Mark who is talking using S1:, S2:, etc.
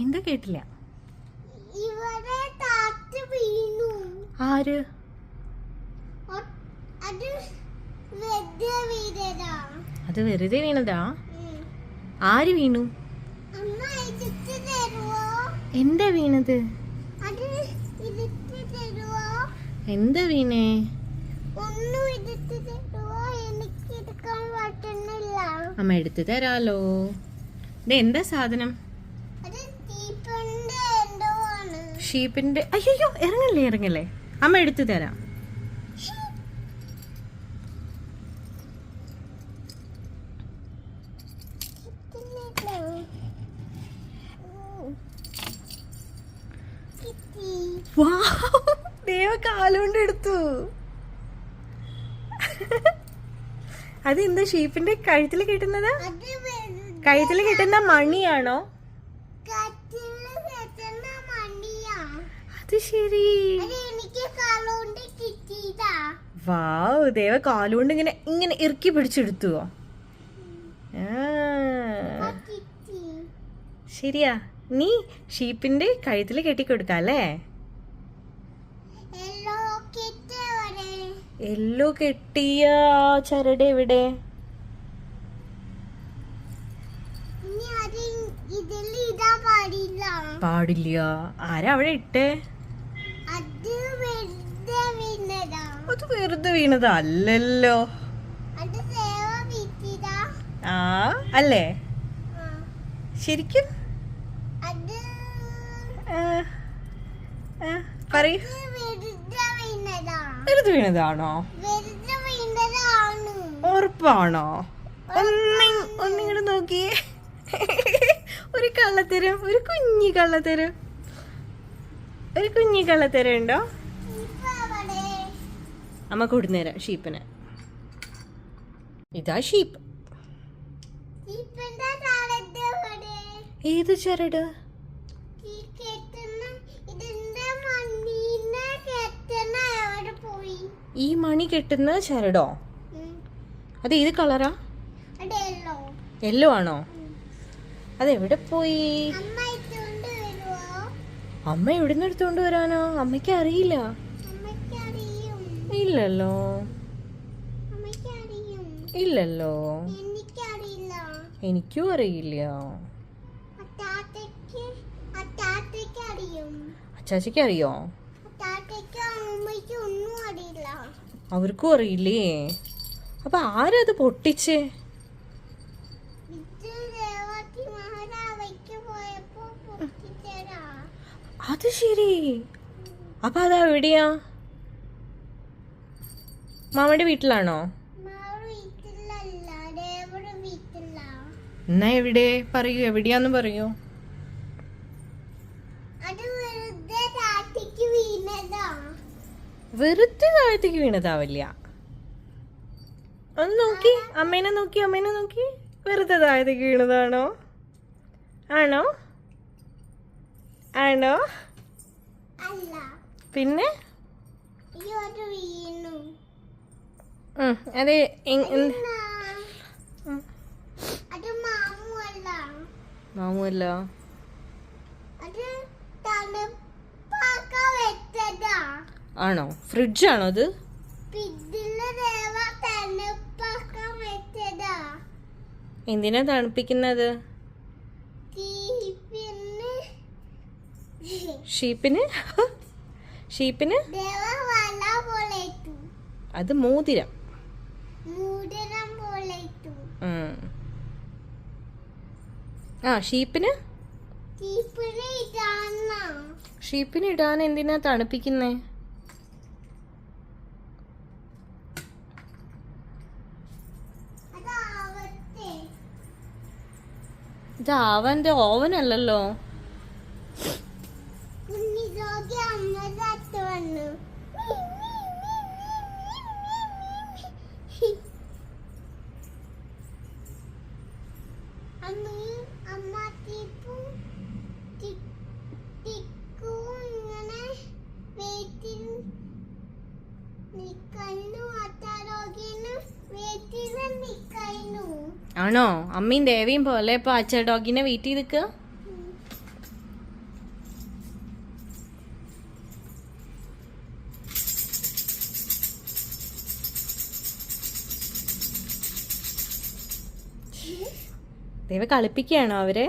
S1: എന്താ കേട്ടില്ല? ആര്? അത് വെറുതെ വീണതാ? ആര് വീണു? എന്താ വീണത്? എന്താ വീണേ? അമ്മ എടുത്തു തരാലോ. എന്താ സാധനം? ഷീപ്പിന്റെ. അയ്യോ, ഇറങ്ങല്ലേ ഇറങ്ങല്ലേ, അമ്മ എടുത്തു തരാം. ദേവ കാലുകൊണ്ട് എടുത്തു. അതെന്താ ഷീപ്പിന്റെ കഴുത്തിൽ കിട്ടുന്നത്? കഴുത്തിൽ കിട്ടുന്ന മണിയാണോ? അത് ശരി. വാവ്, ദേവ കാലുകൊണ്ട് ഇങ്ങനെ ഇങ്ങനെ ഇറുക്കി പിടിച്ചെടുത്തുവോ? ശരിയാ. നീ ഷീപ്പിന്റെ കഴുത്തിൽ കെട്ടിക്കൊടുക്കല്ലേ? എല്ലോ കെട്ടിയ ചരട് എവിടെ? പാടില്ല. ആരാ അവിടെ ഇട്ടേ? അത് വെറുതെ വീണതാ അല്ലല്ലോ. ആ അല്ലേ? ശരിക്കും പറയൂ. വെറുതെ വീണതാണോ? ഉറപ്പാണോ? ഒന്നിങ്ങോട്ട് നോക്കിയേ. ഒരു കള്ളത്തരം, ഒരു കുഞ്ഞി കള്ളത്തരം, ഒരു കുഞ്ഞി കള്ളത്തരം ഉണ്ടോ? അമ്മ കൊടുന്നേരാം ഷീപ്പിന്. ഇതാ ഷീപ്പ്. ഏത് ചരട്? ഈ മണി കെട്ടുന്ന ചരടോ? അത് ഏത് കളറാ? യെല്ലോ ആണോ? അതെവിടെ പോയി? അമ്മ എവിടുന്ന് എടുത്തോണ്ട് വരാനോ? അമ്മയ്ക്ക് അറിയില്ല. ഇല്ലല്ലോ, ഇല്ലല്ലോ, എനിക്കും അറിയില്ല. അച്ചാച്ചിക്ക് അറിയോ? അവർക്കും അറിയില്ലേ? അപ്പൊ ആരത് പൊട്ടിച്ചേ? അത് ശരി. അപ്പൊ അതാ എവിടെയാ? മാമയുടെ വീട്ടിലാണോ? എന്നാ എവിടെ? പറയൂ, എവിടെയാന്ന് പറയൂ. വെറുതെ താഴത്തേക്ക് വീണതാവില്ല. ഒന്ന് നോക്കി, അമ്മേനെ നോക്കി, അമ്മേനെ നോക്കി. വെറുതെ താഴത്തേക്ക് വീണതാണോ? ആണോ? ആണോ? പിന്നെ അതെ. മാമുല്ല. ആണോ? ഫ്രിഡ്ജാണോ അത്? എന്തിനാ തണുപ്പിക്കുന്നത്? ഷീപ്പിന്. ഷീപ്പിന് അത് മോതിരം. ആ ഷീപ്പിന്. ഷീപ്പിന് ഇടാൻ എന്തിനാ തണുപ്പിക്കുന്നേ? ഇത് അവന്റെ ഓവൻ അല്ലല്ലോ.
S2: കണ്ണു അത്താരോഗ്യന് വീട്ടിൽ
S1: ആണോ? അമ്മയും ദേവിയും പോലെ ഇപ്പൊ അച്ഛ ഡോഗിനെ വെയിറ്റ് ചെയ്ത് നിൽക്കുക. ദേവ കളിപ്പിക്കുകയാണോ അവരെ?